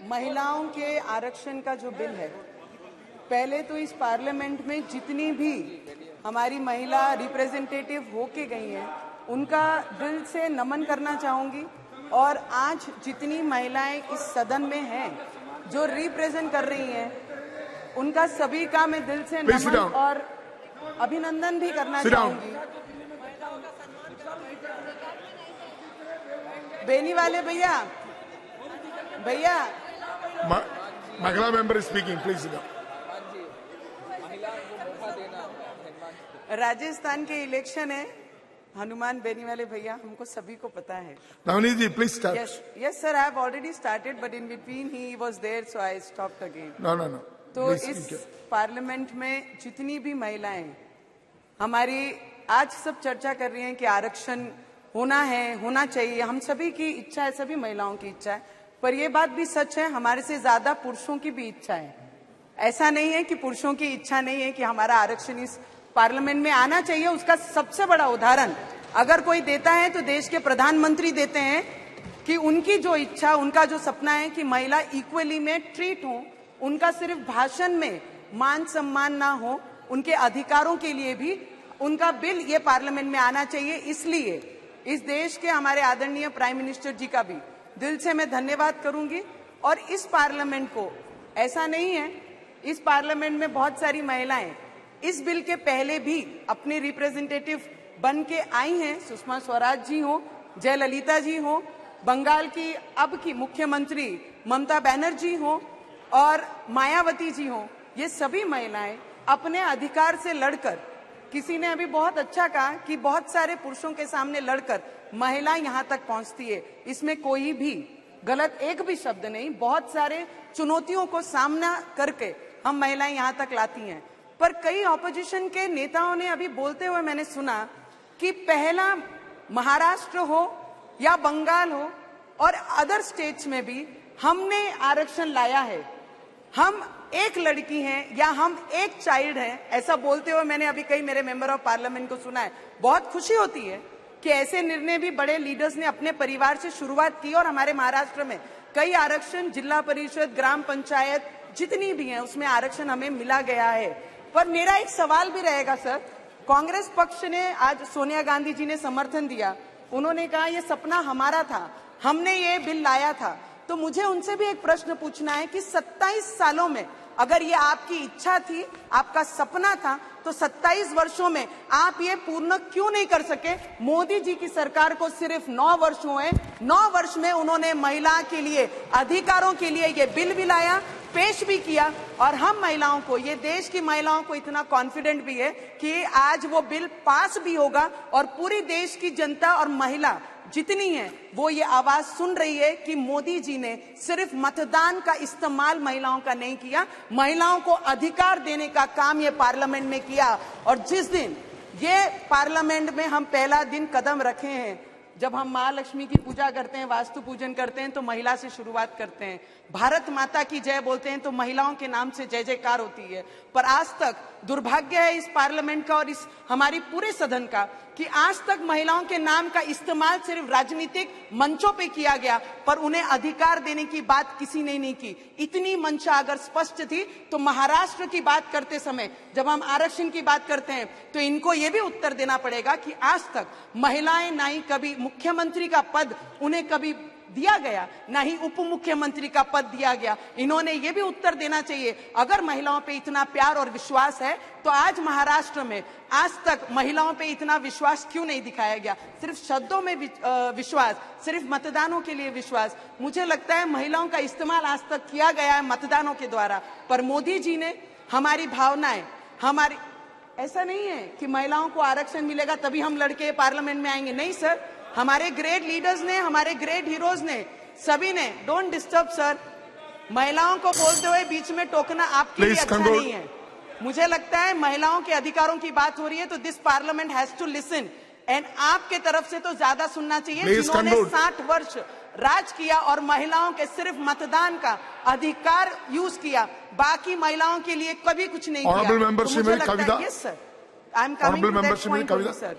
महिलाओं के आरक्षण का जो बिल है, पहले तो इस पार्लियामेंट में जितनी भी हमारी महिला रिप्रेजेंटेटिव होके गई हैं, उनका दिल से नमन करना चाहूंगी। और आज जितनी महिलाएं इस सदन में हैं, जो रिप्रेजेंट कर रही हैं, उनका सभी का मैं दिल से नमन और अभिनंदन भी करना चाहूंगी। बेनी वाले भैया, महिला मेंबर स्पीकिंग प्लीज। राजस्थान के इलेक्शन है, हनुमान बेनी वाले भैया, हमको सभी को पता है। Navneet ji please start. Yes sir, I have already started, but in between he was there, so I stopped again. No. तो इस पार्लियामेंट में जितनी भी महिलाएं हमारी आज सब चर्चा कर रही हैं कि आरक्षण होना है, होना चाहिए, हम सभी की इच्छा है, सभी महिलाओं की इच्छा है, पर यह बात भी सच है हमारे से ज्यादा पुरुषों की भी इच्छा है। ऐसा नहीं है कि पुरुषों की इच्छा नहीं है कि हमारा आरक्षण इस पार्लियामेंट में आना चाहिए। उसका सबसे बड़ा उदाहरण अगर कोई देता है तो देश के प्रधानमंत्री देते हैं कि उनकी जो इच्छा, उनका जो सपना है कि महिला इक्वली में ट्रीट हो, उनका सिर्फ भाषण में मान सम्मान ना हो, उनके अधिकारों के लिए भी उनका बिल ये पार्लियामेंट में आना चाहिए। इसलिए इस देश के हमारे आदरणीय प्राइम मिनिस्टर जी का भी दिल से मैं धन्यवाद करूंगी। और इस पार्लियामेंट को, ऐसा नहीं है, इस पार्लियामेंट में बहुत सारी महिलाएं इस बिल के पहले भी अपने रिप्रेजेंटेटिव बन के आई हैं। सुषमा स्वराज जी हो, जयललिता जी हो, बंगाल की अब की मुख्यमंत्री ममता बनर्जी हो और मायावती जी हो, ये सभी महिलाएं अपने अधिकार से लड़कर, किसी ने अभी बहुत अच्छा कहा कि बहुत सारे पुरुषों के सामने लड़कर महिला यहाँ तक पहुंचती है, इसमें कोई भी गलत एक भी शब्द नहीं। बहुत सारे चुनौतियों को सामना करके हम महिलाएं यहाँ तक लाती हैं। पर कई ऑपोजिशन के नेताओं ने अभी बोलते हुए मैंने सुना कि पहला महाराष्ट्र हो या बंगाल हो और अदर स्टेट्स में भी हमने आरक्षण लाया है, हम एक लड़की हैं या हम एक चाइल्ड हैं, ऐसा बोलते हुए मैंने अभी कई मेरे मेंबर ऑफ पार्लियामेंट को सुना है। बहुत खुशी होती है कि ऐसे निर्णय भी बड़े लीडर्स ने अपने परिवार से शुरुआत की और हमारे महाराष्ट्र में कई आरक्षण, जिला परिषद, ग्राम पंचायत जितनी भी हैं, उसमें आरक्षण हमें मिला गया है। पर मेरा एक सवाल भी रहेगा सर, कांग्रेस पक्ष ने आज सोनिया गांधी जी ने समर्थन दिया, उन्होंने कहा ये सपना हमारा था, हमने ये बिल लाया था। तो मुझे उनसे भी एक प्रश्न पूछना है कि 27 सालों में अगर ये आपकी इच्छा थी, आपका सपना था, तो 27 वर्षों में आप ये पूर्ण क्यों नहीं कर सके? मोदी जी की सरकार को सिर्फ 9 वर्ष हुए, 9 वर्ष में उन्होंने महिला के लिए, अधिकारों के लिए ये बिल भी लाया, पेश भी किया। और हम महिलाओं को, ये देश की महिलाओं को इतना कॉन्फिडेंट भी है कि आज वो बिल पास भी होगा और पूरी देश की जनता और महिला जितनी है वो ये आवाज सुन रही है कि मोदी जी ने सिर्फ मतदान का इस्तेमाल महिलाओं का नहीं किया, महिलाओं को अधिकार देने का काम ये पार्लियामेंट में किया। और जिस दिन ये पार्लियामेंट में हम पहला दिन कदम रखे हैं, जब हम महालक्ष्मी की पूजा करते हैं, वास्तु पूजन करते हैं, तो महिला से शुरुआत करते हैं, भारत माता की जय बोलते हैं, तो महिलाओं के नाम से जय जयकार होती है। पर आज तक दुर्भाग्य है इस पार्लियामेंट का और इस हमारी पूरे सदन का कि आज तक महिलाओं के नाम का इस्तेमाल सिर्फ राजनीतिक मंचों पे किया गया, पर उन्हें अधिकार देने की बात किसी ने नहीं की। इतनी मंशा अगर स्पष्ट थी तो महाराष्ट्र की बात करते समय जब हम आरक्षण की बात करते हैं तो इनको ये भी उत्तर देना पड़ेगा कि आज तक महिलाएं ना ही कभी मुख्यमंत्री का पद उन्हें कभी दिया गया, ना ही उप मुख्यमंत्री का पद दिया गया। इन्होंने ये भी उत्तर देना चाहिए, अगर महिलाओं पे इतना प्यार और विश्वास है तो आज महाराष्ट्र में आज तक महिलाओं पे इतना विश्वास क्यों नहीं दिखाया गया? सिर्फ शब्दों में विश्वास, सिर्फ मतदानों के लिए विश्वास। मुझे लगता है महिलाओं का इस्तेमाल आज तक किया गया है मतदानों के द्वारा, पर मोदी जी ने हमारी भावनाएं, हमारी, ऐसा नहीं है कि महिलाओं को आरक्षण मिलेगा तभी हम लड़के पार्लियामेंट में आएंगे, नहीं सर। हमारे ग्रेट लीडर्स ने, हमारे ग्रेट हीरोज ने, सभी ने, डोंट डिस्टर्ब सर, महिलाओं को बोलते हुए बीच में टोकना आपके लिए अच्छा नहीं है। मुझे लगता है महिलाओं के अधिकारों की बात हो रही है तो this parliament has to listen, and आपके तरफ से तो ज्यादा सुनना चाहिए जिन्होंने 60 वर्ष राज किया और महिलाओं के सिर्फ मतदान का अधिकार यूज किया, बाकी महिलाओं के लिए कभी कुछ नहीं किया। Yes sir, I am coming to that point sir.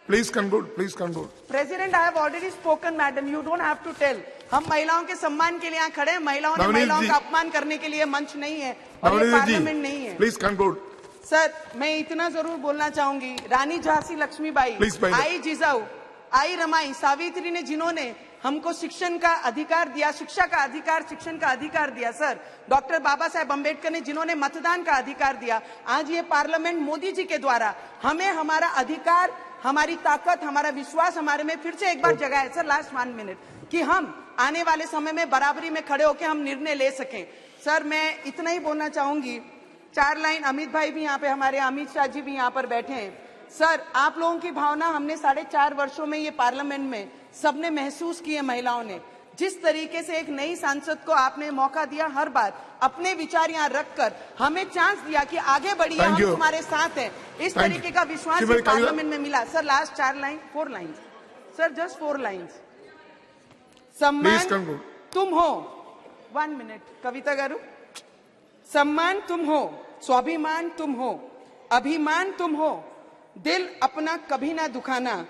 Please conclude. Please conclude. President, I have already spoken, madam. You don't have to tell. हम महिलाओं के सम्मान के लिए यहाँ खड़े हैं। महिलाओं ने नवनीत महिलाओं जी। का अपमान करने के लिए मंच नहीं है और ये पार्लियामेंट नहीं है। Please conclude. सर, मैं इतना जरूर बोलना चाहूंगी, रानी Jhansi Lakshmibai, Please, by the- आई जिजाऊ, आई रमाई, सावित्री ने जिन्होंने हमको शिक्षण का अधिकार दिया, शिक्षा का अधिकार, शिक्षण का अधिकार दिया सर, डॉक्टर बाबा साहेब अम्बेडकर ने जिन्होंने मतदान का अधिकार दिया, आज ये पार्लियामेंट मोदी जी के द्वारा हमें हमारा अधिकार, हमारी ताकत, हमारा विश्वास हमारे में फिर से एक बार जगाया सर, लास्ट 1 मिनट, कि हम आने वाले समय में बराबरी में खड़े होकर हम निर्णय ले सकें। सर, मैं इतना ही बोलना चाहूंगी, 4 लाइन, अमित भाई भी यहाँ पे, हमारे अमित शाह जी भी यहाँ पर बैठे हैं। सर, आप लोगों की भावना हमने 4.5 वर्षों में ये पार्लियामेंट में सबने महसूस की है। महिलाओं ने जिस तरीके से एक नई सांसद को आपने मौका दिया, हर बार अपने विचार यहाँ रखकर हमें चांस दिया कि आगे बढ़िए, हम तुम्हारे साथ हैं, इस तरीके का विश्वास पार्लियामेंट में मिला। Sir, last 4 line sir, just 4 lines. सम्मान तुम हो, 1 मिनट कविता गारू, सम्मान तुम हो, स्वाभिमान तुम हो, अभिमान तुम हो, दिल अपना कभी ना दुखाना,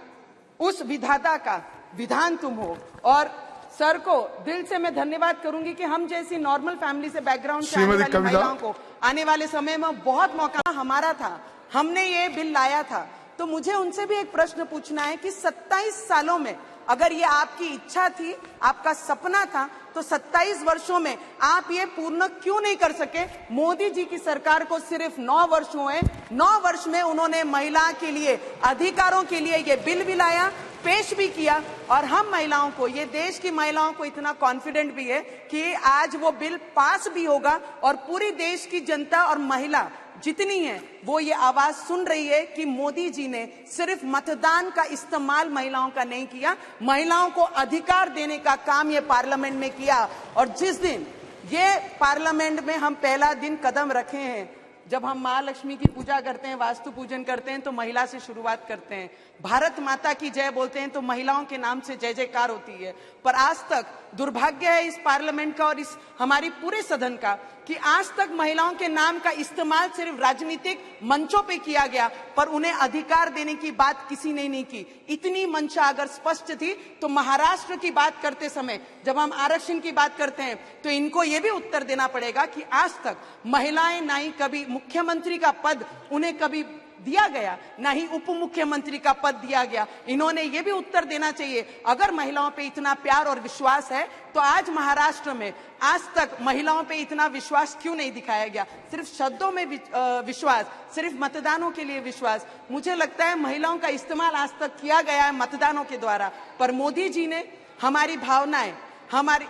उस विधाता का विधान तुम हो। और सर को दिल से मैं धन्यवाद करूंगी कि हम जैसी नॉर्मल फैमिली से, बैकग्राउंड से आने वाली महिलाओं को आने वाले समय में बहुत मौका हमारा था, हमने ये बिल लाया था। तो मुझे उनसे भी एक प्रश्न पूछना है कि 27 सालों में अगर ये आपकी इच्छा थी, आपका सपना था, तो 27 वर्षों में आप ये पूर्ण क्यों नहीं कर सके? मोदी जी की सरकार को सिर्फ 9 वर्ष हुए, 9 वर्ष में उन्होंने महिला के लिए, अधिकारों के लिए ये बिल भी लाया, पेश भी किया। और हम महिलाओं को, ये देश की महिलाओं को इतना कॉन्फिडेंट भी है कि आज वो बिल पास भी होगा और पूरी देश की जनता और महिला जितनी है वो ये आवाज सुन रही है कि मोदी जी ने सिर्फ मतदान का इस्तेमाल महिलाओं का नहीं किया, महिलाओं को अधिकार देने का काम ये पार्लियामेंट में किया। और जिस दिन ये पार्लियामेंट में हम पहला दिन कदम रखे हैं, जब हम महालक्ष्मी की पूजा करते हैं, वास्तु पूजन करते हैं, तो महिला से शुरुआत करते हैं, भारत माता की जय बोलते हैं तो महिलाओं के नाम से जय जयकार होती है। पर आज तक दुर्भाग्य है इस पार्लियामेंट का और इस हमारी पूरे सदन का कि आज तक महिलाओं के नाम का इस्तेमाल सिर्फ राजनीतिक मंचों पे किया गया, पर उन्हें अधिकार देने की बात किसी ने नहीं की। इतनी मंशा अगर स्पष्ट थी तो महाराष्ट्र की बात करते समय जब हम आरक्षण की बात करते हैं तो इनको ये भी उत्तर देना पड़ेगा कि आज तक महिलाएं ना ही कभी मुख्यमंत्री का पद उन्हें कभी दिया गया, ना ही उप मुख्यमंत्री का पद दिया गया। इन्होंने ये भी उत्तर देना चाहिए, अगर महिलाओं पे इतना प्यार और विश्वास है तो आज महाराष्ट्र में आज तक महिलाओं पे इतना विश्वास क्यों नहीं दिखाया गया? सिर्फ शब्दों में विश्वास, सिर्फ मतदानों के लिए विश्वास। मुझे लगता है महिलाओं का इस्तेमाल आज तक किया गया है मतदानों के द्वारा, पर मोदी जी ने हमारी भावनाएं, हमारी,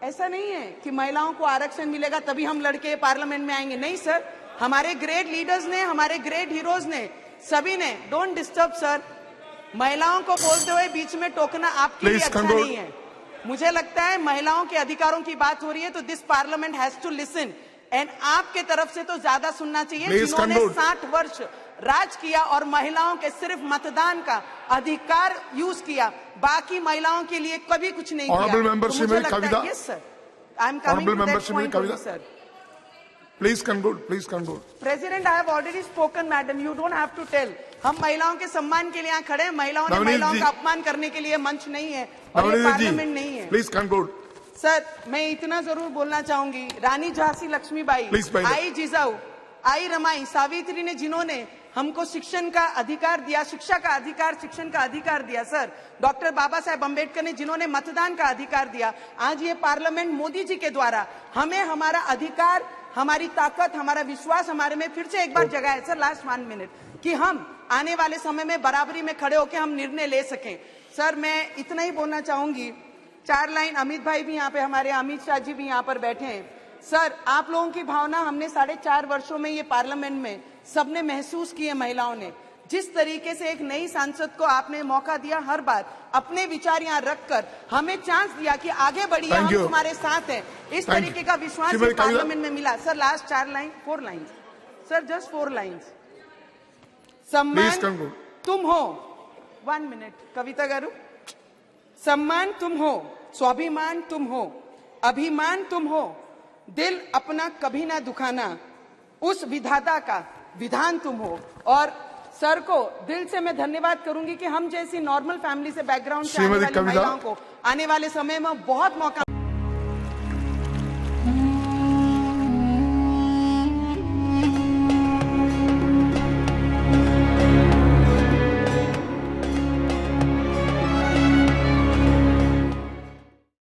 ऐसा नहीं है कि महिलाओं को आरक्षण मिलेगा तभी हम लड़के पार्लियामेंट में आएंगे, नहीं सर। हमारे ग्रेट लीडर्स ने, हमारे ग्रेट हीरोज ने, सभी ने, डोंट डिस्टर्ब सर, महिलाओं को बोलते हुए बीच में टोकना आपके लिए अच्छा नहीं है। मुझे लगता है महिलाओं के अधिकारों की बात हो रही है तो this parliament has to listen, and आपके तरफ से तो ज्यादा सुनना चाहिए जिन्होंने 60 वर्ष राज किया और महिलाओं के सिर्फ मतदान का अधिकार यूज किया, बाकी महिलाओं के लिए कभी कुछ नहीं किया। तो मुझे लगता है, yes sir, I am coming to that point sir. Please conclude. Please conclude. President, I have already spoken, madam. You don't have to tell. हम महिलाओं के सम्मान के लिए यहाँ खड़े हैं, महिलाओं ने महिलाओं का अपमान करने के लिए मंच नहीं है और ये पार्लियामेंट नहीं है। Please conclude. सर, मैं इतना जरूर बोलना चाहूंगी, रानी झांसी लक्ष्मीबाई, आई जिजाऊ, आई रमाई, सावित्री ने जिन्होंने हमको शिक्षण का अधिकार दिया, शिक्षा का अधिकार, शिक्षण का अधिकार दिया सर, डॉक्टर बाबा साहेब अम्बेडकर ने जिन्होंने मतदान का अधिकार दिया, आज ये पार्लियामेंट मोदी जी के द्वारा हमें हमारा अधिकार, हमारी ताकत, हमारा विश्वास हमारे में फिर से एक बार जगाया सर, लास्ट 1 मिनट, कि हम आने वाले समय में बराबरी में खड़े होकर हम निर्णय ले सकें। सर, मैं इतना ही बोलना चाहूंगी, 4 लाइन, अमित भाई भी यहाँ पे, हमारे अमित शाह जी भी यहाँ पर बैठे हैं। सर, आप लोगों की भावना हमने 4.5 वर्षों में ये पार्लियामेंट में सबने महसूस की है। महिलाओं ने जिस तरीके से एक नई सांसद को आपने मौका दिया, हर बार अपने विचार यहाँ रखकर हमें चांस दिया कि आगे बढ़िए, हम तुम्हारे साथ हैं, इस तरीके का विश्वास पार्लियामेंट में मिला। Sir, last 4 line sir, just 4 lines. सम्मान तुम हो, 1 मिनट कविता गारू, सम्मान तुम हो, स्वाभिमान तुम हो, अभिमान तुम हो, दिल अपना कभी ना दुखाना, उस विधाता का विधान तुम हो। और सर को दिल से मैं धन्यवाद करूंगी कि हम जैसी नॉर्मल फैमिली से बैकग्राउंड से आने श्रीमती वाली कविता। महिलाओं को आने वाले समय में बहुत मौका